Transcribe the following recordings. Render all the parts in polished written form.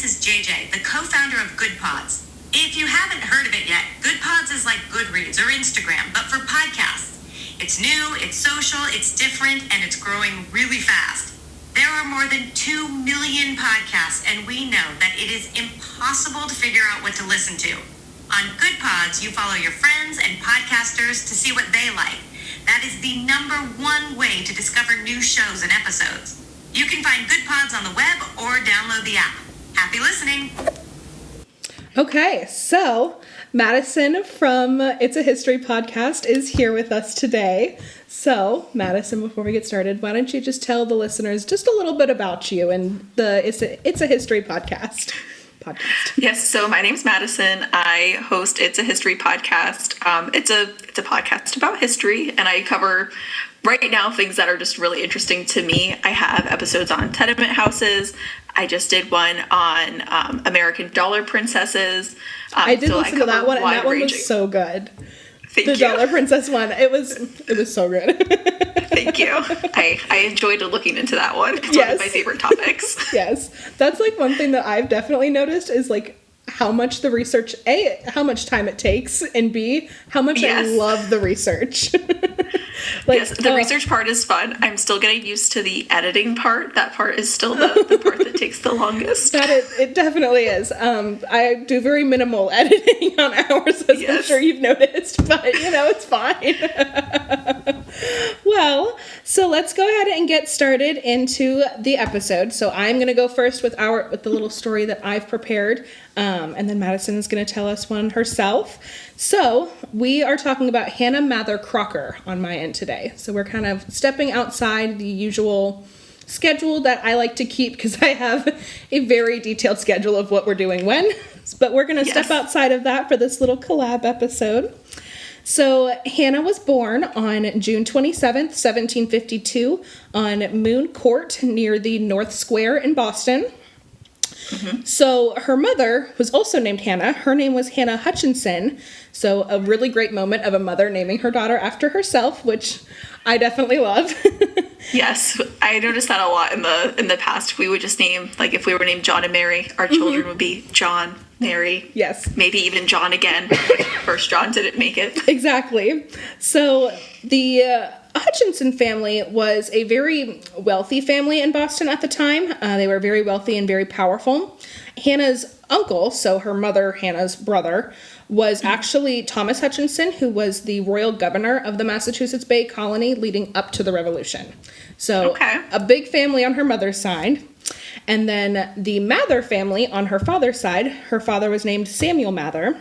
is JJ, the co-founder of Good Pods. If you haven't heard of it yet, Good Pods is like Goodreads or Instagram, but for podcasts. It's new, it's social, it's different, and it's growing really fast. There are more than 2 million podcasts, and we know that it is impossible to figure out what to listen to. On Good Pods, you follow your friends and podcasters to see what they like. That is the #1 way to discover new shows and episodes. You can find Good Pods on the web or download the app. Happy listening. Okay, so Madison from It's a History podcast is here with us today. So, Madison, before we get started, why don't you just tell the listeners just a little bit about you and the It's a History podcast. Yes, so my name's Madison. I host It's a History podcast. It's a podcast about history, and I cover right now things that are just really interesting to me. I have episodes on tenement houses. I just did one on American dollar princesses. I did listen to that one, and that one was so good. Thank you. Dollar Princess one. It was so good. Thank you. I enjoyed looking into that one. It's one of my favorite topics. Yes. That's like one thing that I've definitely noticed is like how much the research, A, how much time it takes, and B, how much I love the research. The research part is fun. I'm still getting used to the editing part. That part is still the part that takes the longest. It definitely is. I do very minimal editing on ours, as I'm sure you've noticed, but it's fine. Well, so let's go ahead and get started into the episode. So I'm going to go first with the little story that I've prepared, and then Madison is going to tell us one herself. So we are talking about Hannah Mather Crocker on my end today. So we're kind of stepping outside the usual schedule that I like to keep because I have a very detailed schedule of what we're doing when. But we're going to step outside of that for this little collab episode. So Hannah was born on June 27th, 1752 on Moon Court near the North Square in Boston. Mm-hmm. So her mother was also named Hannah. Her name was Hannah Hutchinson. So a really great moment of a mother naming her daughter after herself, which I definitely love. Yes, I noticed that a lot in the past. We would just name, like if we were named John and Mary, our children would be John, Mary. Yes. Maybe even John again. First John didn't make it. Exactly. So the Hutchinson family was a very wealthy family in Boston at the time. They were very wealthy and very powerful. Hannah's uncle, so her mother, Hannah's brother, was actually Thomas Hutchinson, who was the royal governor of the Massachusetts Bay Colony leading up to the Revolution. So a big family on her mother's side. And then the Mather family on her father's side, her father was named Samuel Mather.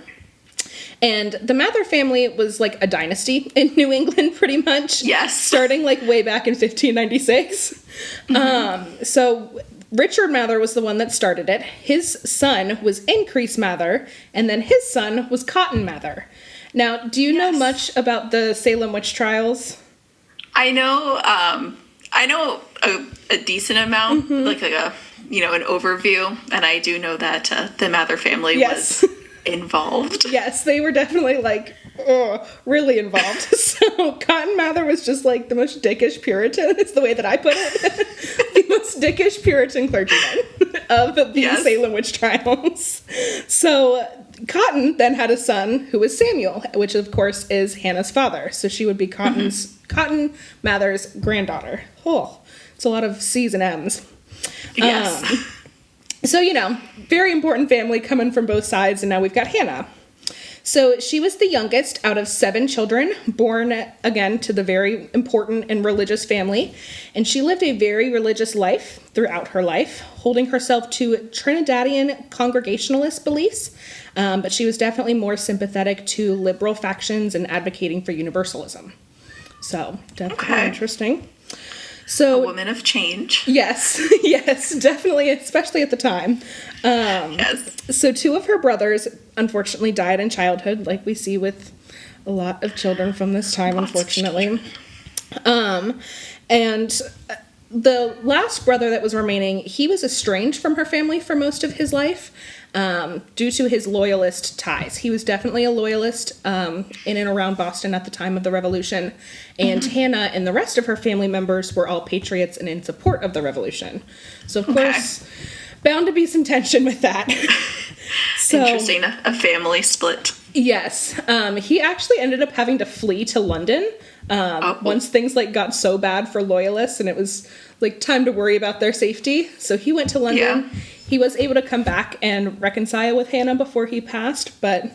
And the Mather family was like a dynasty in New England, pretty much. Yes. Starting like way back in 1596. Mm-hmm. So Richard Mather was the one that started it. His son was Increase Mather, and then his son was Cotton Mather. Now, do you know much about the Salem witch trials? I know a decent amount, like an overview, and I do know that the Mather family was involved. Yes, they were definitely really involved. So Cotton Mather was just like the most dickish Puritan, is the way that I put it. The most dickish Puritan clergyman of the Salem witch trials. So Cotton then had a son who was Samuel, which of course is Hannah's father. So she would be Cotton Mather's granddaughter. Oh, it's a lot of C's and M's. Yes. So, very important family coming from both sides, and now we've got Hannah. So she was the youngest out of 7 children, born, again, to the very important and religious family, and she lived a very religious life throughout her life, holding herself to Trinidadian Congregationalist beliefs, but she was definitely more sympathetic to liberal factions and advocating for universalism. So, definitely interesting. So, a woman of change. Yes, definitely, especially at the time. So 2 of her brothers, unfortunately, died in childhood, like we see with a lot of children from this time, unfortunately. And the last brother that was remaining, he was estranged from her family for most of his life due to his loyalist ties. He was definitely a loyalist in and around Boston at the time of the Revolution. And Hannah and the rest of her family members were all patriots and in support of the Revolution. So, of course, bound to be some tension with that. So, interesting, a family split. Yes. He actually ended up having to flee to London once things like got so bad for loyalists and it was like time to worry about their safety. So he went to London. Yeah. He was able to come back and reconcile with Hannah before he passed, but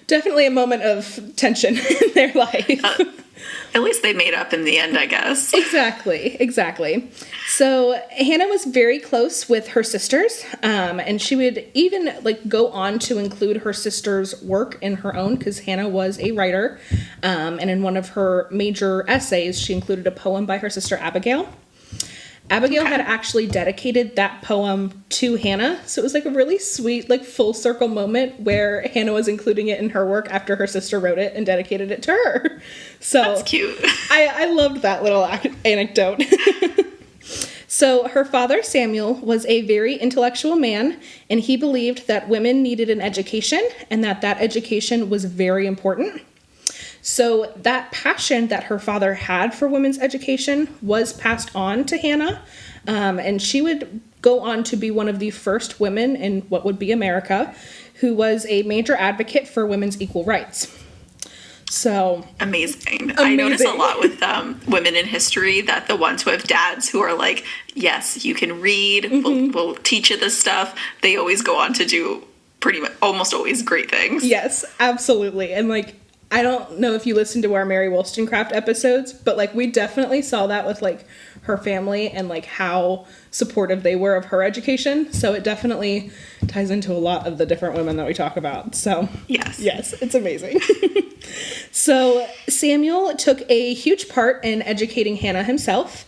definitely a moment of tension in their life. At least they made up in the end, I guess. Exactly. So Hannah was very close with her sisters, and she would even like go on to include her sisters' work in her own, because Hannah was a writer, and in one of her major essays, she included a poem by her sister Abigail. Abigail had actually dedicated that poem to Hannah, so it was like a really sweet, like full circle moment where Hannah was including it in her work after her sister wrote it and dedicated it to her. So that's cute. I loved that little anecdote. So her father, Samuel, was a very intellectual man, and he believed that women needed an education and that education was very important. So that passion that her father had for women's education was passed on to Hannah, and she would go on to be one of the first women in what would be America who was a major advocate for women's equal rights. So amazing. I notice a lot with women in history that the ones who have dads who are like, yes, you can read, we'll teach you this stuff. They always go on to do pretty much almost always great things. Yes, absolutely. And like, I don't know if you listened to our Mary Wollstonecraft episodes, but like we definitely saw that with like her family and like how supportive they were of her education. So it definitely ties into a lot of the different women that we talk about. So yes, it's amazing. So Samuel took a huge part in educating Hannah himself.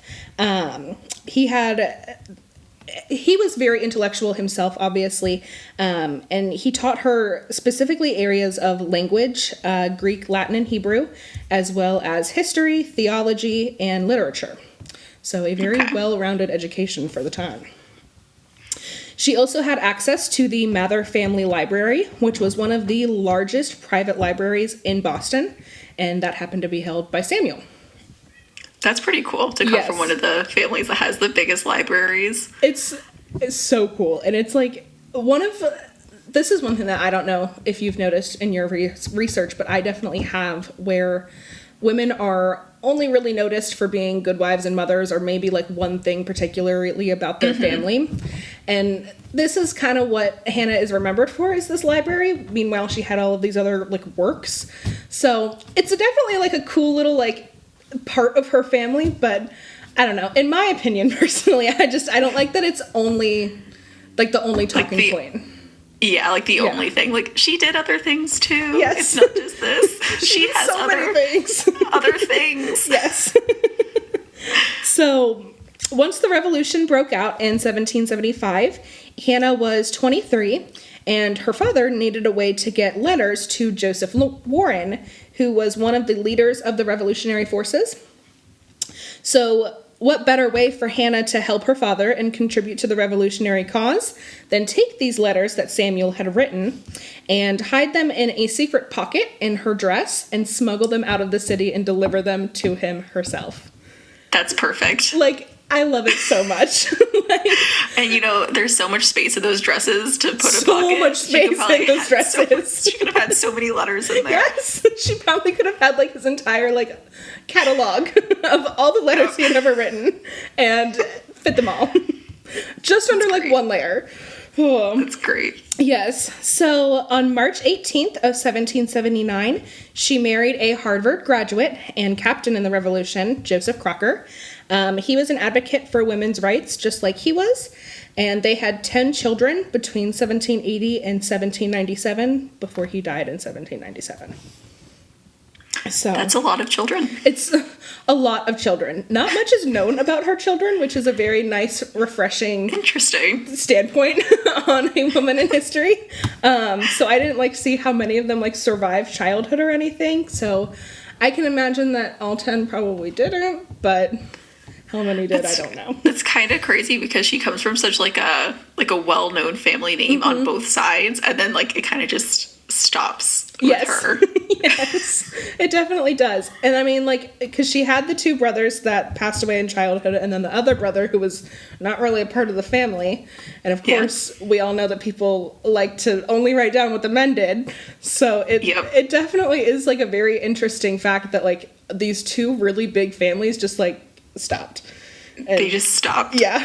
He was very intellectual himself, obviously, and he taught her specifically areas of language, Greek, Latin, and Hebrew, as well as history, theology, and literature. So a very well-rounded education for the time. She also had access to the Mather Family Library, which was one of the largest private libraries in Boston, and that happened to be held by Samuel. That's pretty cool to come from one of the families that has the biggest libraries. It's so cool. And it's like this is one thing that I don't know if you've noticed in your research, but I definitely have, where women are only really noticed for being good wives and mothers, or maybe like one thing particularly about their family. And this is kind of what Hannah is remembered for, is this library. Meanwhile, she had all of these other like works. So it's definitely like a cool little like part of her family, but I don't know. In my opinion, personally, I don't like that it's only like the only talking point. Yeah, like the only thing. Like, she did other things too. Yes. It's not just this. she has so many things. Other things. Yes. So once the revolution broke out in 1775, Hannah was 23, and her father needed a way to get letters to Joseph Warren, who was one of the leaders of the revolutionary forces. So what better way for Hannah to help her father and contribute to the revolutionary cause than take these letters that Samuel had written and hide them in a secret pocket in her dress and smuggle them out of the city and deliver them to him herself. That's perfect. Like, I love it so much. And, you know, there's so much space in those dresses to put a pocket. So much space in those dresses. She could have had so many letters in there. Yes. She probably could have had, like, his entire, like, catalog of all the letters he had ever written and fit them all. Just under, like, one layer. Oh. That's great. Yes. So on March 18th of 1779, she married a Harvard graduate and captain in the Revolution, Joseph Crocker. He was an advocate for women's rights, just like he was, and they had 10 children between 1780 and 1797 before he died in 1797. So that's a lot of children. It's a lot of children. Not much is known about her children, which is a very nice, refreshing, interesting standpoint on a woman in history. So I didn't see how many of them survived childhood or anything. So I can imagine that all 10 probably didn't, but how many did, I don't know. It's kind of crazy because she comes from such a well-known family name on both sides, and then it kind of just stops yes. her. Yes, it definitely does. And I mean, like, because she had the two brothers that passed away in childhood, and then the other brother who was not really a part of the family. And of course, we all know that people like to only write down what the men did. So it definitely is like a very interesting fact that like these two really big families just like stopped. And, they just stopped. Yeah.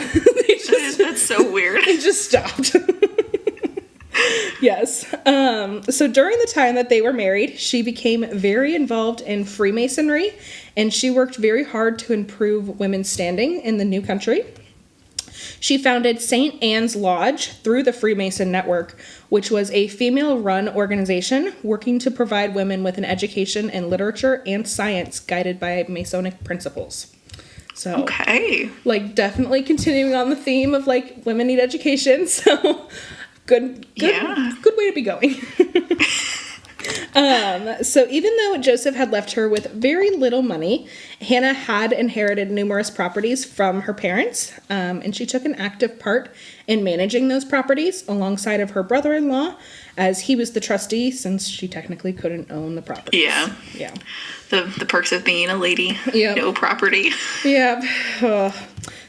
That's so weird. They just stopped. Yes. So during the time that they were married, she became very involved in Freemasonry, and she worked very hard to improve women's standing in the new country. She founded St. Anne's Lodge through the Freemason Network, which was a female-run organization working to provide women with an education in literature and science guided by Masonic principles. So, okay. Like, definitely continuing on the theme of, like, women need education, so good way to be going. So even though Joseph had left her with very little money, Hannah had inherited numerous properties from her parents, and she took an active part in managing those properties alongside of her brother-in-law, as he was the trustee since she technically couldn't own the property. Yeah. The perks of being a lady. Yep. No property. Yeah.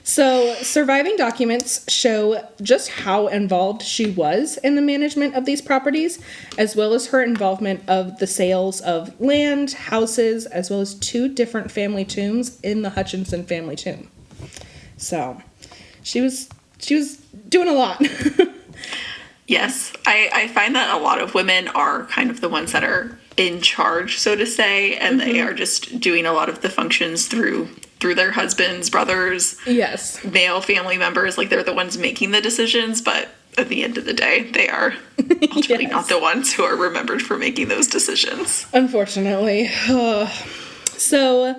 So, surviving documents show just how involved she was in the management of these properties, as well as her involvement of the sales of land, houses, as well as 2 different family tombs in the Hutchinson family tomb. So, she was doing a lot. Yes, I find that a lot of women are kind of the ones that are in charge, so to say, and they are just doing a lot of the functions through their husbands, brothers, yes, male family members. Like, they're the ones making the decisions, but at the end of the day, they are ultimately not the ones who are remembered for making those decisions. Unfortunately. So,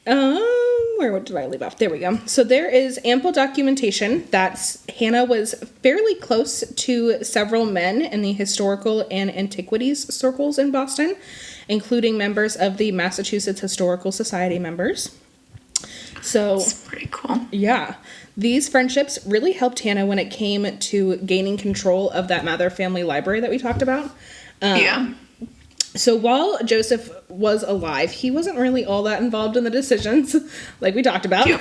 where did I leave off? There we go. So there is ample documentation that Hannah was fairly close to several men in the historical and antiquities circles in Boston, including members of the Massachusetts Historical Society members. So, that's pretty cool. Yeah. These friendships really helped Hannah when it came to gaining control of that Mather family library that we talked about. So while Joseph was alive, he wasn't really all that involved in the decisions, like we talked about. Yep.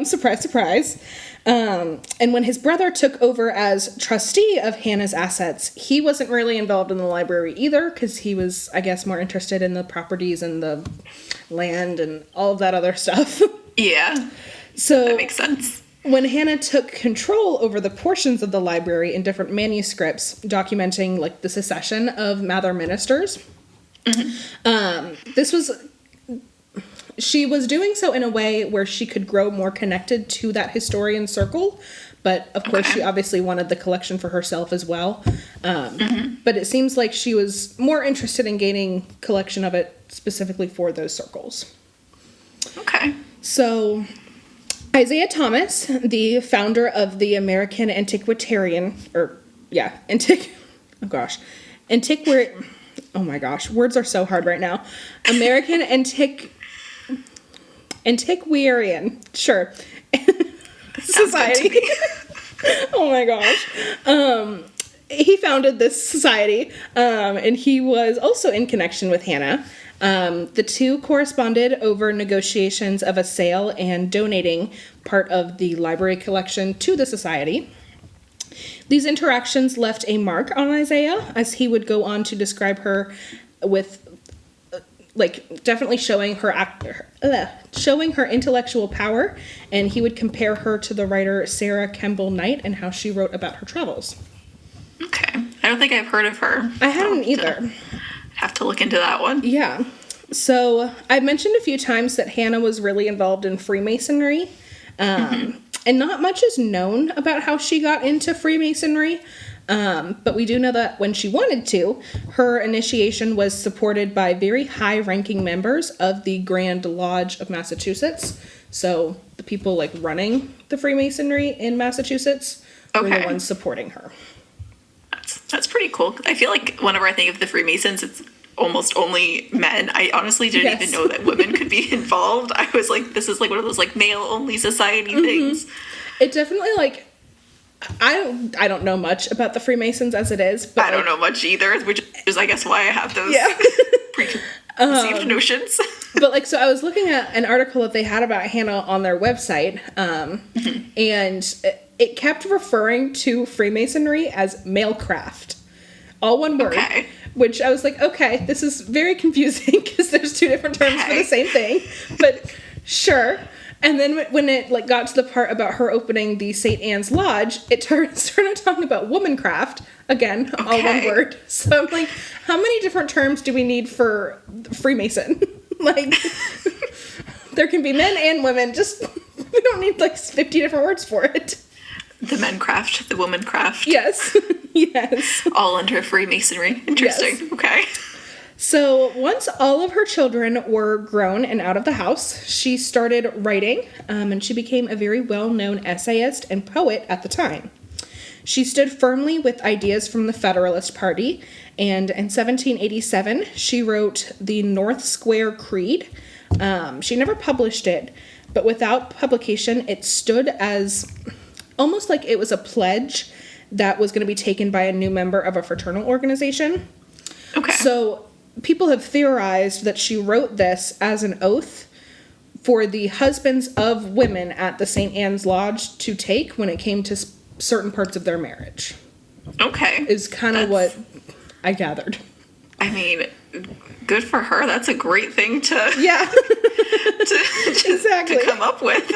Surprise, surprise. And when his brother took over as trustee of Hannah's assets, he wasn't really involved in the library either, because he was, I guess, more interested in the properties and the land and all of that other stuff. Yeah. So that makes sense. When Hannah took control over the portions of the library in different manuscripts documenting like the secession of Mather ministers, she was doing so in a way where she could grow more connected to that historian circle, but of course she obviously wanted the collection for herself as well. But it seems like she was more interested in gaining collection of it specifically for those circles. Okay. So Isaiah Thomas, the founder of the American Antiquarian, oh my gosh, words are so hard right now. American Antiquarian, sure, Society. Oh my gosh. He founded this society, and he was also in connection with Hannah. The two corresponded over negotiations of a sale and donating part of the library collection to the society. These interactions left a mark on Isaiah, as he would go on to describe her with, definitely showing her intellectual power, and he would compare her to the writer Sarah Kemble Knight and how she wrote about her travels. Okay. I don't think I've heard of her. I hadn't either. Have to look into that one. Yeah. So I've mentioned a few times that Hannah was really involved in Freemasonry, and not much is known about how she got into Freemasonry, but we do know that when she wanted to, her initiation was supported by very high-ranking members of the Grand Lodge of Massachusetts. So the people running the Freemasonry in Massachusetts were the ones supporting her. That's pretty cool. I feel like whenever I think of the Freemasons, it's almost only men. I honestly didn't even know that women could be involved. I was like, this is one of those male-only society things. It definitely I don't know much about the Freemasons as it is, but I don't know much either, which is, I guess, why I have those preconceived notions. But like, so I was looking at an article that they had about Hannah on their website, and it kept referring to Freemasonry as malecraft, all one word. Okay. Which I was like, okay, this is very confusing because there's two different terms for the same thing, but sure. And then when it like got to the part about her opening the St. Anne's Lodge, it started talking about womancraft, again, all one word. So I'm like, how many different terms do we need for Freemason? Like, there can be men and women, just, we don't need like 50 different words for it. The men craft, the woman craft. Yes, yes. All under Freemasonry. Interesting. Yes. Okay. So once all of her children were grown and out of the house, she started writing, and she became a very well-known essayist and poet at the time. She stood firmly with ideas from the Federalist Party, and in 1787, she wrote the North Square Creed. She never published it, but without publication, it stood as almost like it was a pledge that was going to be taken by a new member of a fraternal organization. Okay. So people have theorized that she wrote this as an oath for the husbands of women at the St. Anne's Lodge to take when it came to certain parts of their marriage. Okay. Is kind of what I gathered. I mean, good for her. That's a great thing to exactly. to come up with.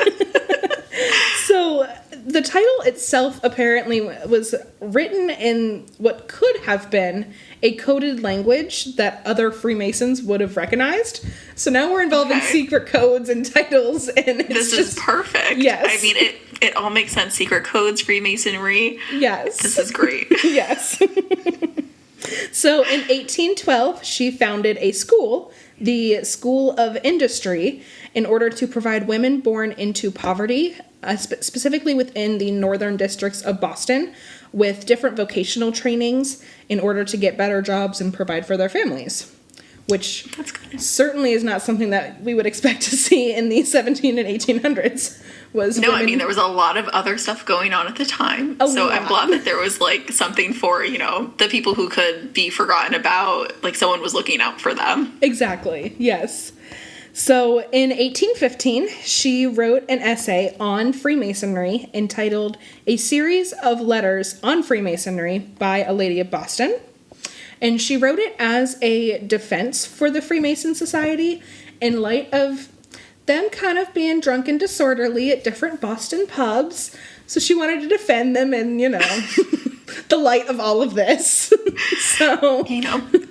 So the title itself apparently was written in what could have been a coded language that other Freemasons would have recognized. So now we're involved in secret codes and titles, and this is perfect. Yes. I mean, it all makes sense. Secret codes, Freemasonry. Yes. This is great. Yes. So in 1812, she founded a school, the School of Industry, in order to provide women born into poverty, specifically within the northern districts of Boston, with different vocational trainings in order to get better jobs and provide for their families, which certainly is not something that we would expect to see in the 17 and 1800s. I mean, there was a lot of other stuff going on at the time. So I'm glad that there was like something for, the people who could be forgotten about, like someone was looking out for them. Exactly. Yes. So in 1815, she wrote an essay on Freemasonry entitled A Series of Letters on Freemasonry by a Lady of Boston. And she wrote it as a defense for the Freemason Society in light of them kind of being drunk and disorderly at different Boston pubs. So she wanted to defend them in, the light of all of this. So,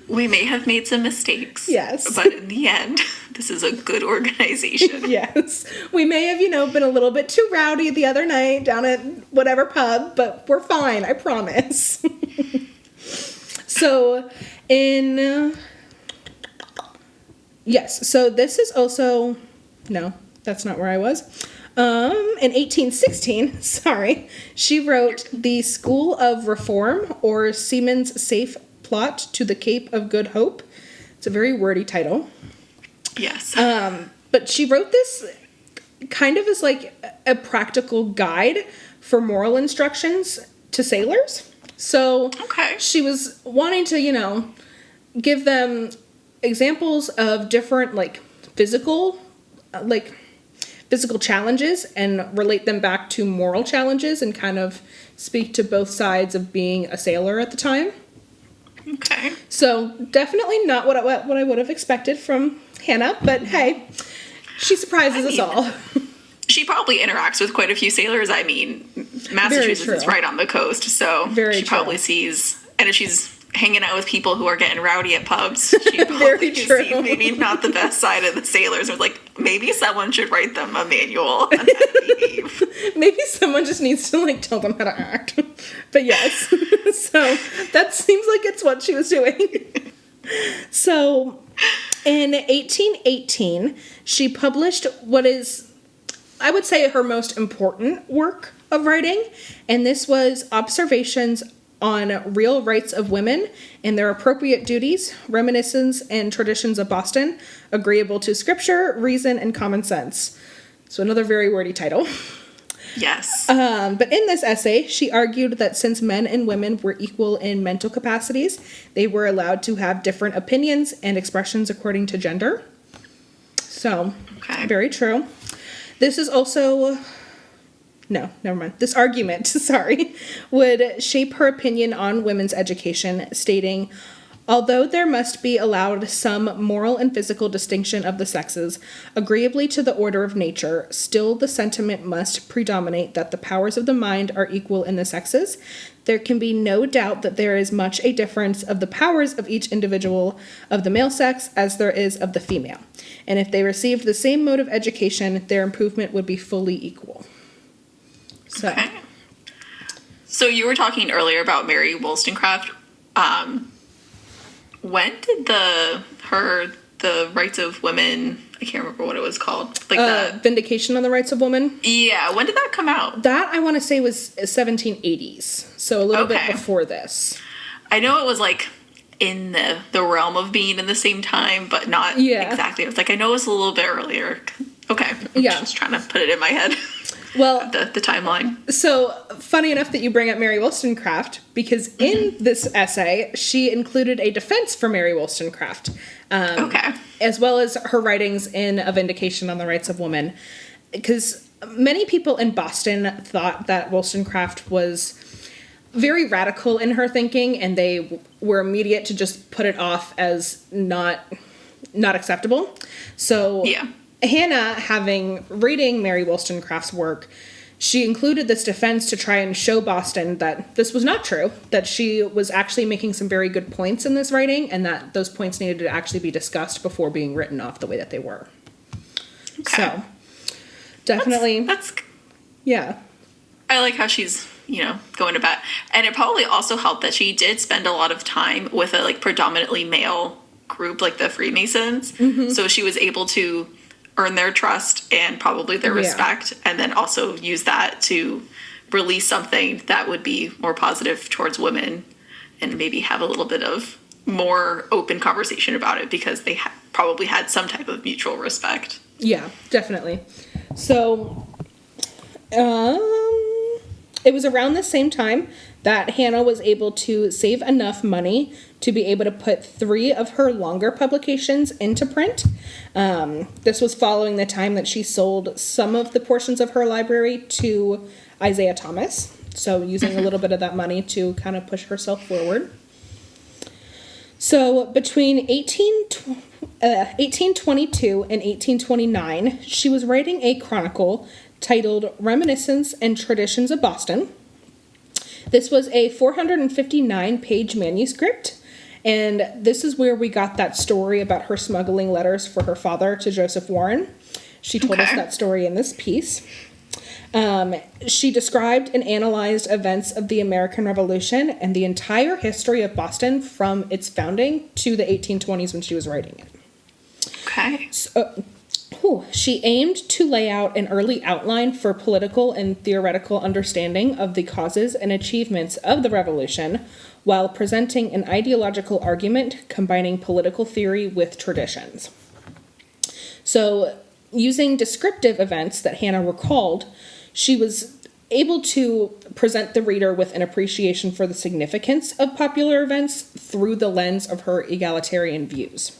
we may have made some mistakes. Yes. But in the end, this is a good organization. Yes. We may have, been a little bit too rowdy the other night down at whatever pub, but we're fine, I promise. So, so this is also, no, that's not where I was. In 1816, she wrote The School of Reform, or Seaman's Safe Plot to the Cape of Good Hope. It's a very wordy title. Yes. But she wrote this kind of as like a practical guide for moral instructions to sailors. So she was wanting to, give them examples of different physical challenges and relate them back to moral challenges and kind of speak to both sides of being a sailor at the time. Okay. So definitely not what I would have expected from Hannah, but hey, she surprises us all. She probably interacts with quite a few sailors. I mean, Massachusetts is right on the coast, so she probably sees, and if she's hanging out with people who are getting rowdy at pubs, she probably see maybe not the best side of the sailors. Or maybe someone should write them a manual on how to behave. Maybe someone just needs to tell them how to act. But yes, so that seems like it's what she was doing. So in 1818, she published what is, I would say, her most important work of writing, and this was Observations on Real Rights of Women and Their Appropriate Duties, Reminiscences and Traditions of Boston, Agreeable to Scripture, Reason, and Common Sense. So another very wordy title. Yes. But in this essay, she argued that since men and women were equal in mental capacities, they were allowed to have different opinions and expressions according to gender. So, very true. This is also... No, never mind. This argument, would shape her opinion on women's education, stating, although there must be allowed some moral and physical distinction of the sexes, agreeably to the order of nature, still the sentiment must predominate that the powers of the mind are equal in the sexes. There can be no doubt that there is much a difference of the powers of each individual of the male sex as there is of the female. And if they received the same mode of education, their improvement would be fully equal. So. Okay. So you were talking earlier about Mary Wollstonecraft. When did the Rights of Women, I can't remember what it was called. Like Vindication on the Rights of Women? Yeah, when did that come out? That, I want to say, was 1780s. So a little bit before this. I know it was like in the realm of being in the same time, but not exactly. It was like, I know it was a little bit earlier. Okay. I'm just trying to put it in my head. Well, the timeline. So, funny enough that you bring up Mary Wollstonecraft, because in this essay, she included a defense for Mary Wollstonecraft. As well as her writings in A Vindication on the Rights of Women. Because many people in Boston thought that Wollstonecraft was very radical in her thinking, and they were immediate to just put it off as not acceptable. So... yeah. Hannah, reading Mary Wollstonecraft's work, she included this defense to try and show Boston that this was not true, that she was actually making some very good points in this writing, and that those points needed to actually be discussed before being written off the way that they were. Okay. So, definitely... That's yeah. I like how she's, going about... And it probably also helped that she did spend a lot of time with a, predominantly male group, like the Freemasons. Mm-hmm. So she was able to earn their trust and probably their respect, and then also use that to release something that would be more positive towards women and maybe have a little bit of more open conversation about it because they probably had some type of mutual respect. Yeah, definitely. So, it was around the same time that Hannah was able to save enough money to be able to put 3 of her longer publications into print. This was following the time that she sold some of the portions of her library to Isaiah Thomas. So using a little bit of that money to kind of push herself forward. So between 1822 and 1829, she was writing a chronicle titled Reminiscence and Traditions of Boston. This was a 459-page manuscript, and this is where we got that story about her smuggling letters for her father to Joseph Warren. She told us that story in this piece. She described and analyzed events of the American Revolution and the entire history of Boston from its founding to the 1820s when she was writing it. Okay. So, she aimed to lay out an early outline for political and theoretical understanding of the causes and achievements of the Revolution, while presenting an ideological argument combining political theory with traditions. So, using descriptive events that Hannah recalled, she was able to present the reader with an appreciation for the significance of popular events through the lens of her egalitarian views.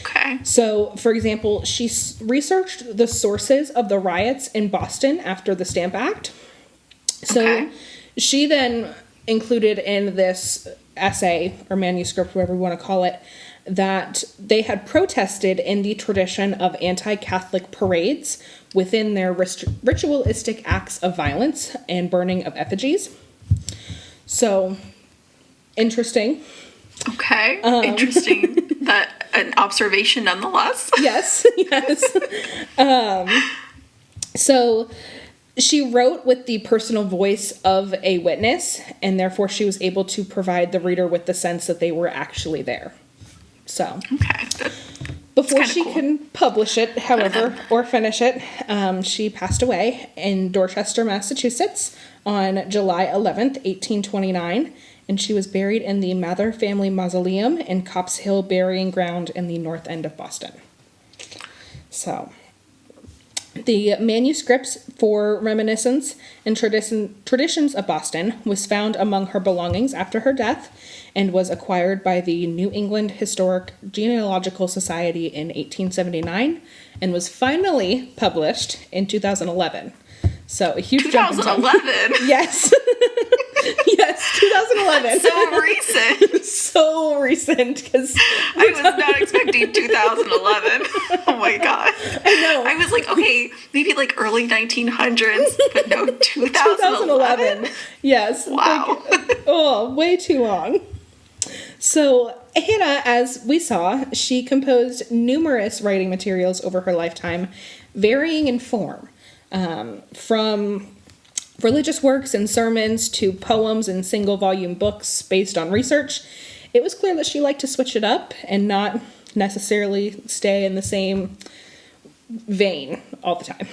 Okay. So, for example, she researched the sources of the riots in Boston after the Stamp Act. So, she then included in this essay or manuscript, whatever you want to call it, that they had protested in the tradition of anti-Catholic parades within their ritualistic acts of violence and burning of effigies. So, interesting. Okay, interesting. That an observation nonetheless. Yes. So she wrote with the personal voice of a witness, and therefore she was able to provide the reader with the sense that they were actually there. So, before she could publish it, however, or finish it, she passed away in Dorchester, Massachusetts on July 11th, 1829. And she was buried in the Mather family mausoleum in Copp's Hill Burying Ground in the north end of Boston. So, The manuscripts for Reminiscence and Traditions of Boston was found among her belongings after her death and was acquired by the New England Historic Genealogical Society in 1879 and was finally published in 2011. So a huge jump in time. 2011? Yes. Yes, 2011. So recent. So recent, because I was not expecting 2011. Oh my god. I know. I was like, okay, maybe like early 1900s, but no, 2011. Yes. Wow. Oh, way too long. So, Hannah, as we saw, she composed numerous writing materials over her lifetime, varying in form, from religious works and sermons to poems and single-volume books based on research. It was clear that she liked to switch it up and not necessarily stay in the same vein all the time.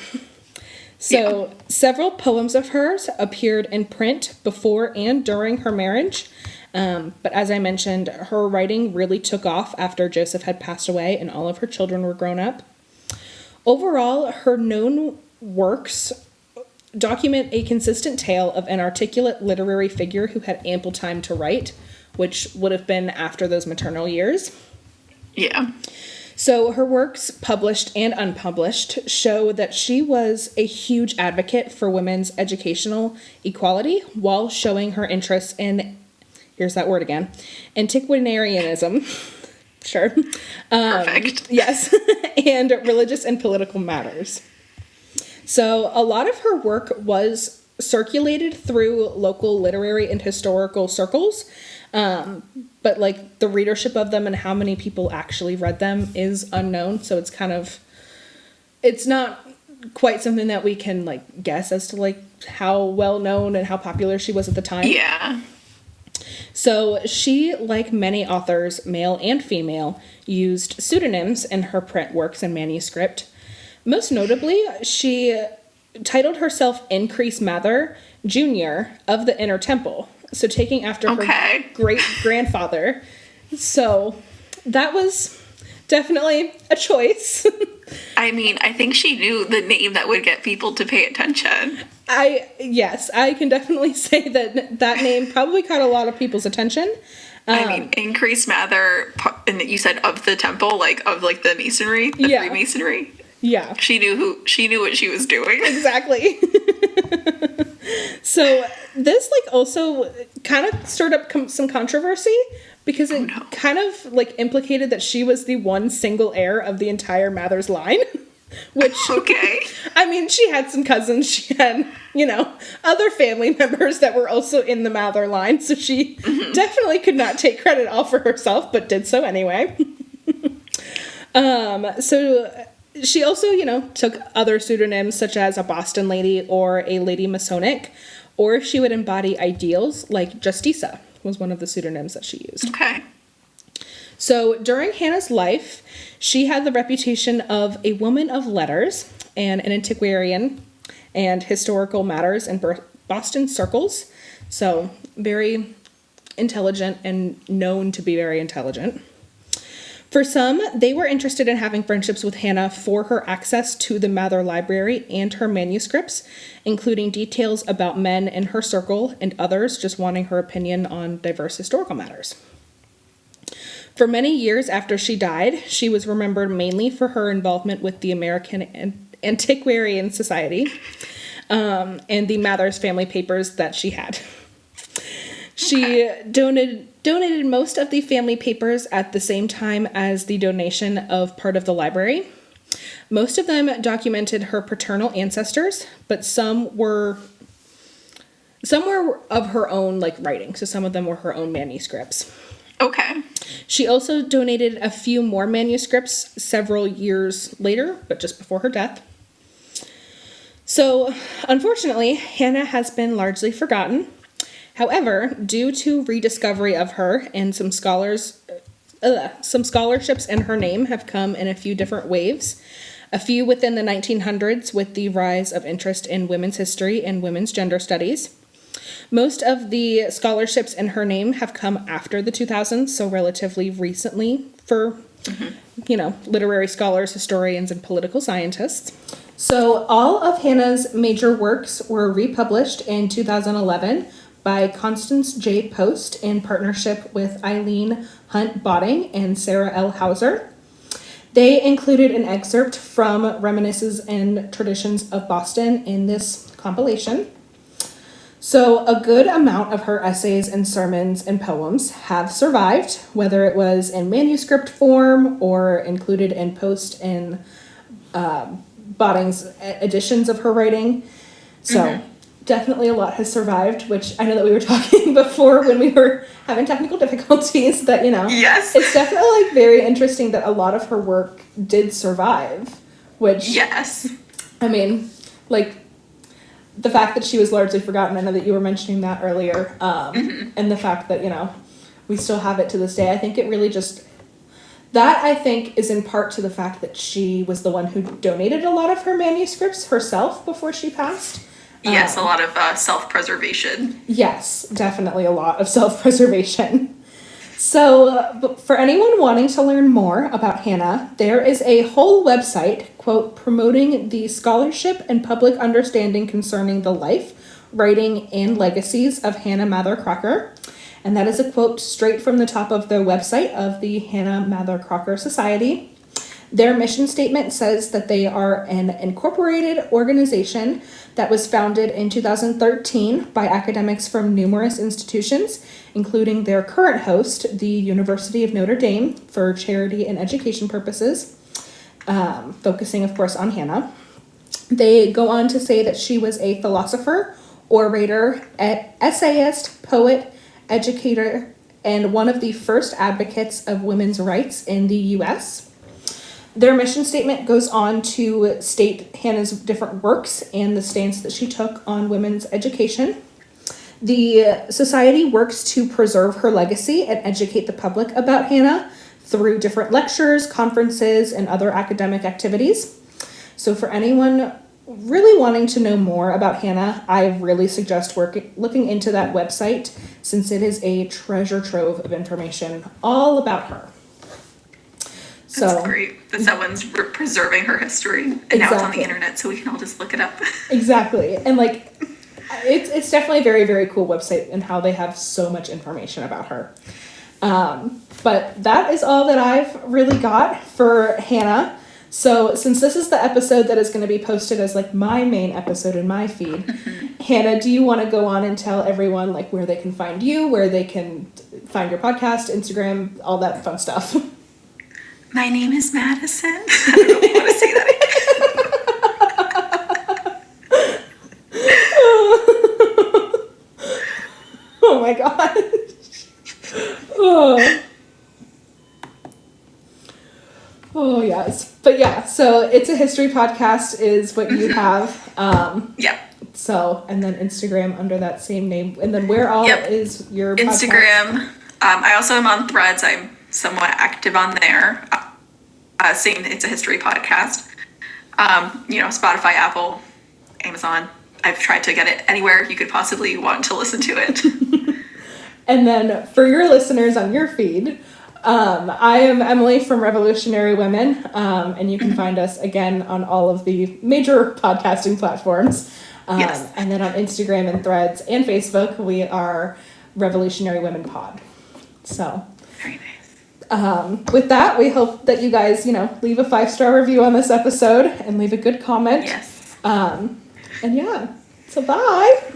So, Several poems of hers appeared in print before and during her marriage. But as I mentioned, her writing really took off after Joseph had passed away and all of her children were grown up. Overall, her known works document a consistent tale of an articulate literary figure who had ample time to write, which would have been after those maternal years. Yeah. So her works, published and unpublished, show that she was a huge advocate for women's educational equality while showing her interest in, here's that word again, antiquarianism. Sure. Perfect. Yes. And religious and political matters. So a lot of her work was circulated through local literary and historical circles, but like the readership of them and how many people actually read them is unknown. So it's not quite something that we can like guess as to like how well known and how popular she was at the time. Yeah. So she, like many authors, male and female, used pseudonyms in her print works and manuscript. Most notably, she titled herself Increase Mather, Jr. of the Inner Temple, so taking after her great-grandfather. So that was definitely a choice. I mean, I think she knew the name that would get people to pay attention. Yes, I can definitely say that name probably caught a lot of people's attention. I mean, Increase Mather, and you said of the temple, like of like the masonry, the Freemasonry. Yeah. She knew what she was doing. Exactly. So this like also kind of stirred up some controversy because it kind of like implicated that she was the one single heir of the entire Mathers line. Which, okay. I mean, she had some cousins, she had, other family members that were also in the Mather line, so she definitely could not take credit all for herself, but did so anyway. So she also, took other pseudonyms such as a Boston lady or a lady Masonic, or she would embody ideals like Justissa was one of the pseudonyms that she used. Okay. So during Hannah's life, she had the reputation of a woman of letters and an antiquarian and historical matters in Boston circles. So very intelligent and known to be very intelligent. For some, they were interested in having friendships with Hannah for her access to the Mather Library and her manuscripts, including details about men in her circle and others just wanting her opinion on diverse historical matters. For many years after she died, she was remembered mainly for her involvement with the American Antiquarian Society and the Mathers family papers that she had. She donated most of the family papers at the same time as the donation of part of the library. Most of them documented her paternal ancestors, but some were of her own writing, so some of them were her own manuscripts. Okay. She also donated a few more manuscripts several years later, but just before her death. So, unfortunately, Hannah has been largely forgotten. However, due to rediscovery of her and some scholarships in her name have come in a few different waves. A few within the 1900s with the rise of interest in women's history and women's gender studies. Most of the scholarships in her name have come after the 2000s, so relatively recently for, literary scholars, historians, and political scientists. So all of Hannah's major works were republished in 2011 by Constance J. Post in partnership with Eileen Hunt Botting and Sarah L. Hauser. They included an excerpt from Reminiscences and Traditions of Boston in this compilation. So a good amount of her essays and sermons and poems have survived, whether it was in manuscript form or included in Post in Botting's editions of her writing. So definitely a lot has survived, which I know that we were talking before when we were having technical difficulties that, Yes. It's definitely like very interesting that a lot of her work did survive, which, yes. I mean, like the fact that she was largely forgotten, I know that you were mentioning that earlier, and the fact that, we still have it to this day, I think it really just, that I think is in part to the fact that she was the one who donated a lot of her manuscripts herself before she passed. Yes, a lot of self-preservation. Yes, definitely a lot of self-preservation. So for anyone wanting to learn more about Hannah, there is a whole website, quote, promoting the scholarship and public understanding concerning the life, writing, and legacies of Hannah Mather Crocker. And that is a quote straight from the top of the website of the Hannah Mather Crocker Society. Their mission statement says that they are an incorporated organization that was founded in 2013 by academics from numerous institutions, including their current host, the University of Notre Dame, for charity and education purposes, focusing, of course, on Hannah. They go on to say that she was a philosopher, orator, essayist, poet, educator, and one of the first advocates of women's rights in the U.S. Their mission statement goes on to state Hannah's different works and the stance that she took on women's education. The society works to preserve her legacy and educate the public about Hannah through different lectures, conferences, and other academic activities. So for anyone really wanting to know more about Hannah, I really suggest looking into that website since it is a treasure trove of information all about her. That's great that someone's preserving her history, and now it's on the internet, so we can all just look it up. Exactly, and like, it's definitely a very, very cool website and how they have so much information about her. But that is all that I've really got for Hannah. So since this is the episode that is going to be posted as like my main episode in my feed, Hannah, do you want to go on and tell everyone like where they can find you, where they can find your podcast, Instagram, all that fun stuff? My name is Madison. I don't know if you want to say that again. Oh my god. Oh yes. But yeah, so It's a History Podcast is what you have. Yeah. So, and then Instagram under that same name. And then where all is your Instagram. podcast? I also am on Threads. I'm somewhat active on there. Same, It's a History Podcast. Spotify, Apple, Amazon. I've tried to get it anywhere you could possibly want to listen to it. And then for your listeners on your feed, I am Emily from Revolutionary Women, and you can find us again on all of the major podcasting platforms. Yes. And then on Instagram and Threads and Facebook, we are Revolutionary Women Pod. So Very nice. with that, we hope that you guys, leave a 5-star review on this episode and leave a good comment. Yes. And yeah, so bye.